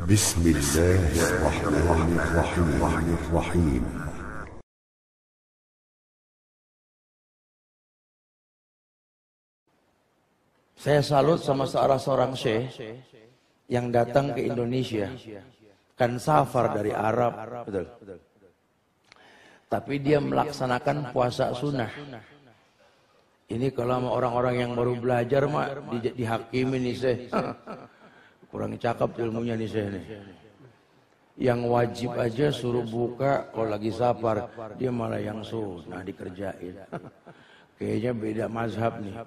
Bismillahirrahmanirrahim. Saya salut sama seorang syekh yang datang ke Indonesia. Kan safar dari Arab, betul. Tapi dia melaksanakan puasa sunnah. Ini kalau sama orang-orang yang baru belajar mah dihakimin nih syekh. Kurang cakep ilmunya nih syekh nih. Yang wajib aja suruh buka kalau lagi safar, dia malah yang sunnah dikerjain. Kayaknya beda mazhab nih.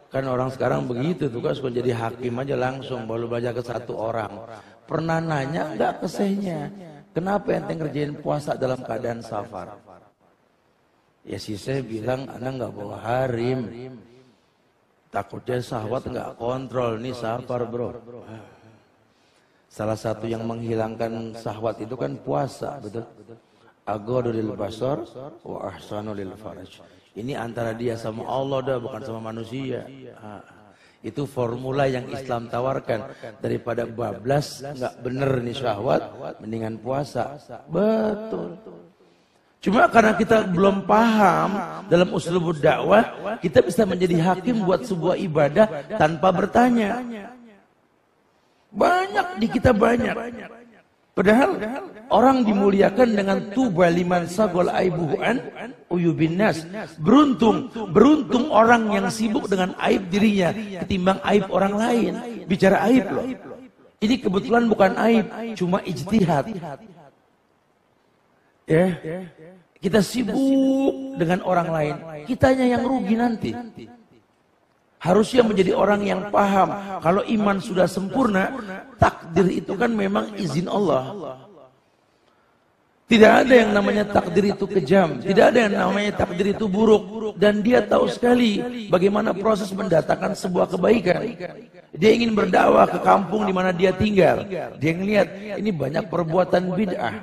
Kan orang sekarang begitu tuh kan, suka jadi hakim aja langsung, baru belajar ke satu orang. Pernah nanya enggak ke syekhnya, kenapa ente ngerjain puasa dalam keadaan safar? Ya si syekh bilang, anda enggak bawa harim, takutnya syahwat enggak kontrol, nih safar bro. Salah satu yang menghilangkan syahwat itu kan puasa, betul? Aghaddu lil basar wa ahsanu lil faraj. Ini antara dia sama Allah dah, bukan sama manusia. Itu formula yang Islam tawarkan. Daripada bablas, nggak bener nih syahwat, mendingan puasa. Betul. Cuma karena kita belum paham dalam uslubud dakwah, kita bisa menjadi hakim buat sebuah ibadah tanpa bertanya. Banyak di kita banyak. Padahal orang dimuliakan dengan tuba liman sagol aibuhu an uyubin nas. Beruntung orang yang sibuk dengan aib dirinya ketimbang aib orang lain. Bicara aib loh. Ini kebetulan bukan aib, cuma ijtihad. Ya. Kita sibuk dengan orang lain, kitanya yang rugi nanti. Harusnya menjadi orang yang paham. Kalau iman sudah sempurna, takdir itu kan memang izin Allah. Tidak ada yang namanya takdir itu kejam. Tidak ada yang namanya takdir itu buruk. Dan dia tahu sekali bagaimana proses mendatangkan sebuah kebaikan. Dia ingin berdakwah ke kampung di mana dia tinggal. Dia ngelihat ini banyak perbuatan bid'ah,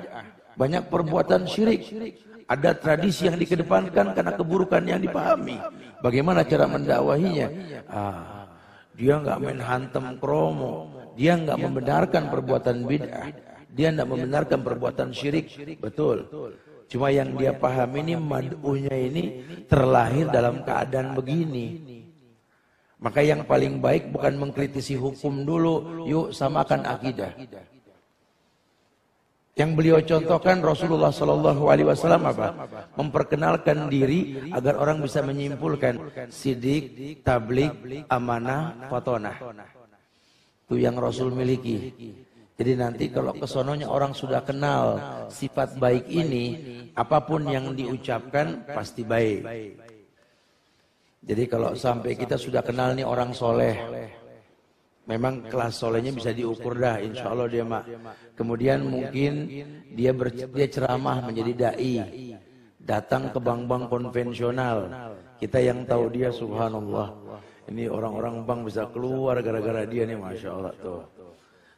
banyak perbuatan syirik. Ada tradisi yang dikedepankan karena keburukan yang dipahami. Bagaimana cara mendakwahinya? Dia nggak main hantem kromo. Dia nggak membenarkan perbuatan bid'ah. Dia nggak membenarkan perbuatan syirik. Betul. Cuma yang dia pahami ini mad'unya ini terlahir dalam keadaan begini. Maka yang paling baik bukan mengkritisi hukum dulu. Yuk samakan akidah. Yang beliau contohkan Rasulullah Sallallahu Alaihi Wasallam apa? Memperkenalkan diri agar orang bisa menyimpulkan sidik, tablik, amanah, fatonah. Itu yang Rasul miliki. Jadi nanti kalau kesononya orang sudah kenal sifat baik ini, apapun yang diucapkan pasti baik. Jadi kalau sampai kita sudah kenal nih orang soleh, memang kelas solehnya bisa diukur dah, insya Allah dia mak. Kemudian mungkin dia ceramah menjadi dai, datang ke bank-bank konvensional. Kita yang tahu dia, subhanallah, ini orang-orang bank bisa keluar gara-gara dia nih, masya Allah tuh.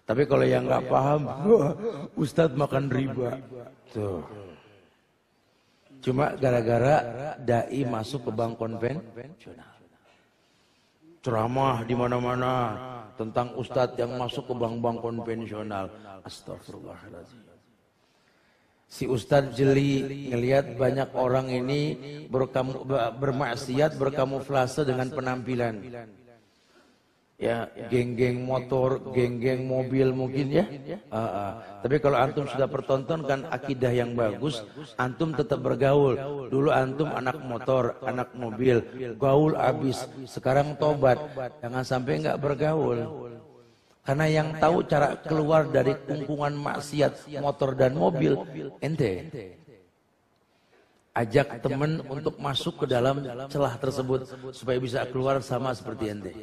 Tapi kalau yang nggak paham, Ustadz makan riba, tuh. Cuma gara-gara dai masuk ke bank konvensional. Ceramah di mana-mana tentang ustadz yang masuk ke bank-bank konvensional. Astagfirullahaladzim. Si ustadz jeli ngelihat banyak orang ini bermaksiat, berkamuflase dengan penampilan. Ya, geng-geng motor, geng-geng mobil mungkin ya. Tapi kalau antum sudah pertontonkan akidah yang bagus, antum tetap bergaul. Dulu antum anak motor, anak mobil, gaul abis. Sekarang tobat, jangan sampai nggak bergaul. Karena yang tahu cara keluar dari kungkungan maksiat motor dan mobil, ente. Ajak teman untuk masuk ke dalam celah tersebut supaya bisa keluar sama seperti ente.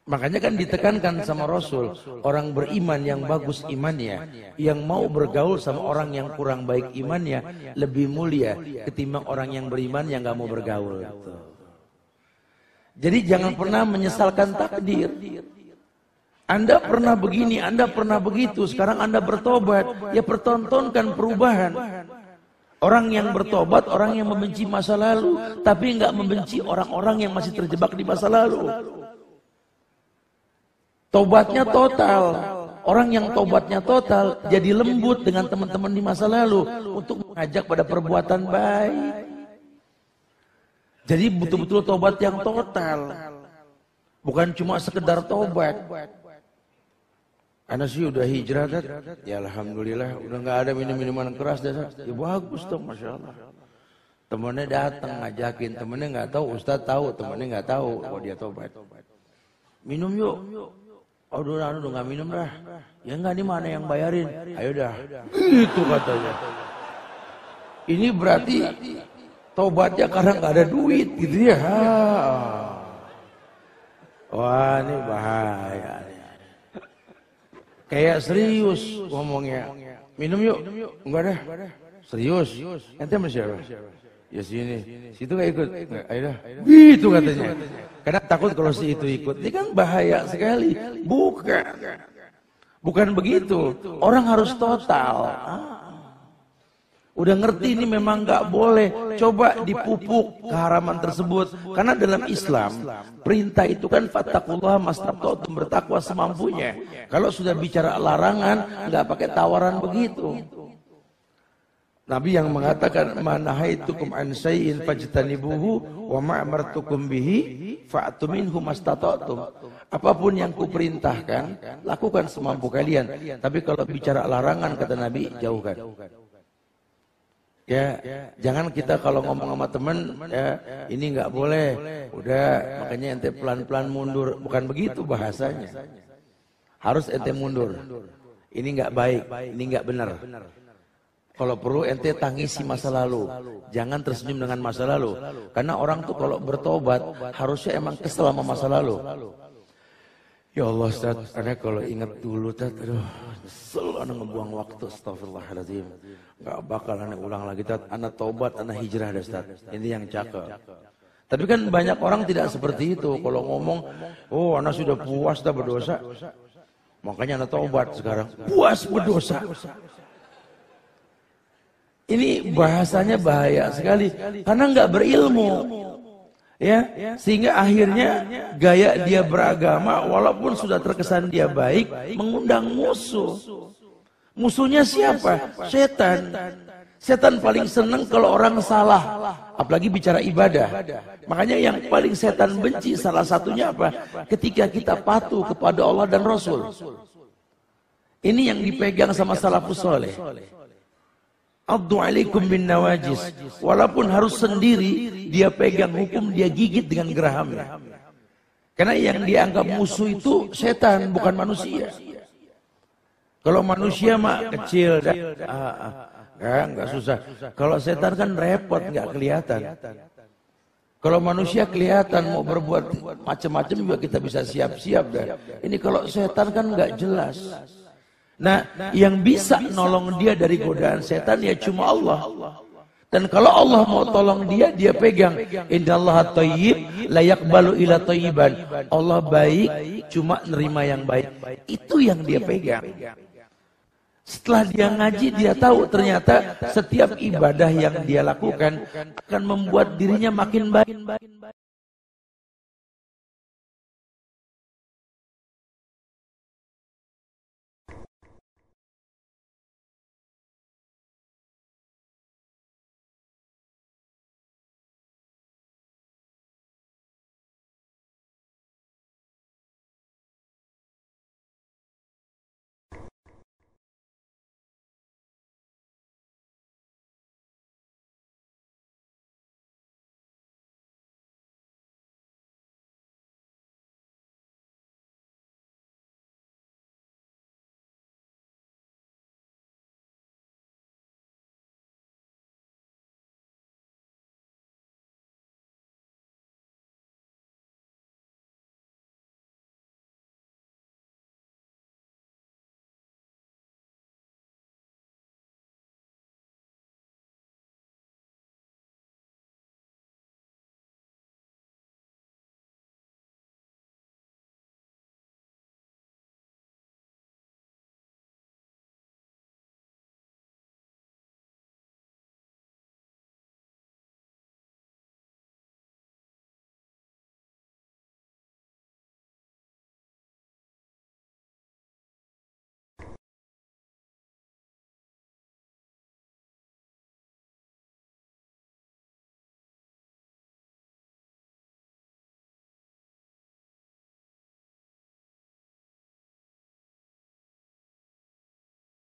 Makanya kan ditekankan sama Rasul, orang beriman yang bagus imannya, yang mau bergaul sama orang yang kurang baik imannya, lebih mulia ketimbang orang yang beriman yang gak mau bergaul. Jadi jangan pernah menyesalkan takdir. Anda pernah begini, Anda pernah begitu, sekarang Anda bertobat, ya pertontonkan perubahan. Orang yang bertobat, orang yang membenci masa lalu, tapi nggak membenci orang-orang yang masih terjebak di masa lalu. Tobatnya total. Orang yang tobatnya total jadi lembut dengan teman-teman di masa lalu untuk mengajak pada perbuatan baik. Jadi betul-betul tobat yang total. Bukan cuma sekedar tobat. Anak sih udah hijrah, ya alhamdulillah, udah nggak ada minum-minuman keras, ya bagus tuh, masya Allah. Temennya datang ngajakin, temennya nggak tahu, Ustadz tahu, temennya nggak tahu, oh dia tobat. Minum yuk, oh udah nggak minum dah, ya nggak nih mana yang bayarin, ayo dah, itu katanya. Ini berarti tobatnya karena nggak ada duit, gitu ya. Wah ini bahaya. Kayak serius ngomongnya. Minum yuk. Enggak dah. Serius. Ente sama siapa? Ya sini. Situ gak ikut. Ayo dah. Gitu katanya. Karena takut kalau si itu ikut. Ini kan bahaya sekali. Bukan begitu. Orang harus total. Udah ngerti ini memang nggak boleh, coba dipupuk keharaman tersebut. Karena dalam Islam perintah itu kan fattaqullaha mastata'tum, bertakwa semampunya. Kalau sudah bicara larangan nggak pakai tawaran begitu. Nabi yang mengatakan manahaitukum an syai'in fajtanibuhu wa ma'amartukum bihi fa'tu minhu mastata'tum. Apapun yang kuperintahkan lakukan semampu kalian. Tapi kalau bicara larangan kata Nabi jauhkan. Ya, jangan kita kalau ngomong sama teman, ya ini nggak boleh, udah makanya ente pelan-pelan mundur, bukan begitu bahasanya. Harus ente mundur. Ini nggak baik, ini nggak benar. Kalau perlu ente tangisi masa lalu, jangan tersenyum dengan masa lalu. Karena orang tuh kalau bertobat harusnya emang kesel sama masa lalu. Ya Allah Ustaz, karena kalau ingat dulu Ustaz, aduh, nyesel anak ngebuang waktu, astagfirullahaladzim. Gak bakal anak ulang lagi Ustaz, anak tobat, anak hijrah dah Ustaz. Ini yang cakep. Tapi kan banyak orang tidak seperti itu. Kalau ngomong, oh anak sudah puas dah berdosa. Makanya anak tobat sekarang, puas berdosa. Ini bahasanya bahaya sekali, karena nggak berilmu. Ya, sehingga akhirnya gaya dia beragama walaupun sudah terkesan dia baik mengundang musuh. Musuhnya siapa? Setan. Setan paling senang kalau orang salah, apalagi bicara ibadah. Makanya yang paling setan benci salah satunya apa? Ketika kita patuh kepada Allah dan Rasul. Ini yang dipegang sama salafus saleh. Addu alaikum bin nawajis. Walaupun harus sendiri, dia pegang hukum, dia gigit dengan gerahamnya. Karena yang dianggap musuh itu setan, bukan manusia. Kalau manusia mah kecil, nggak susah. Kalau setan kan repot, nggak kelihatan. Kalau manusia kelihatan mau berbuat macam-macam juga kita bisa siap-siap dah. Ini kalau setan kan nggak jelas. Nah, yang bisa nolong dia dari godaan setan ya cuma Allah. Dan kalau Allah mau tolong dia, dia pegang. Innallaha thayyib la yaqbalu illa thayyiban. Allah baik, cuma nerima yang baik. Itu yang dia pegang. Setelah dia ngaji, dia tahu ternyata setiap ibadah yang dia lakukan akan membuat dirinya makin baik.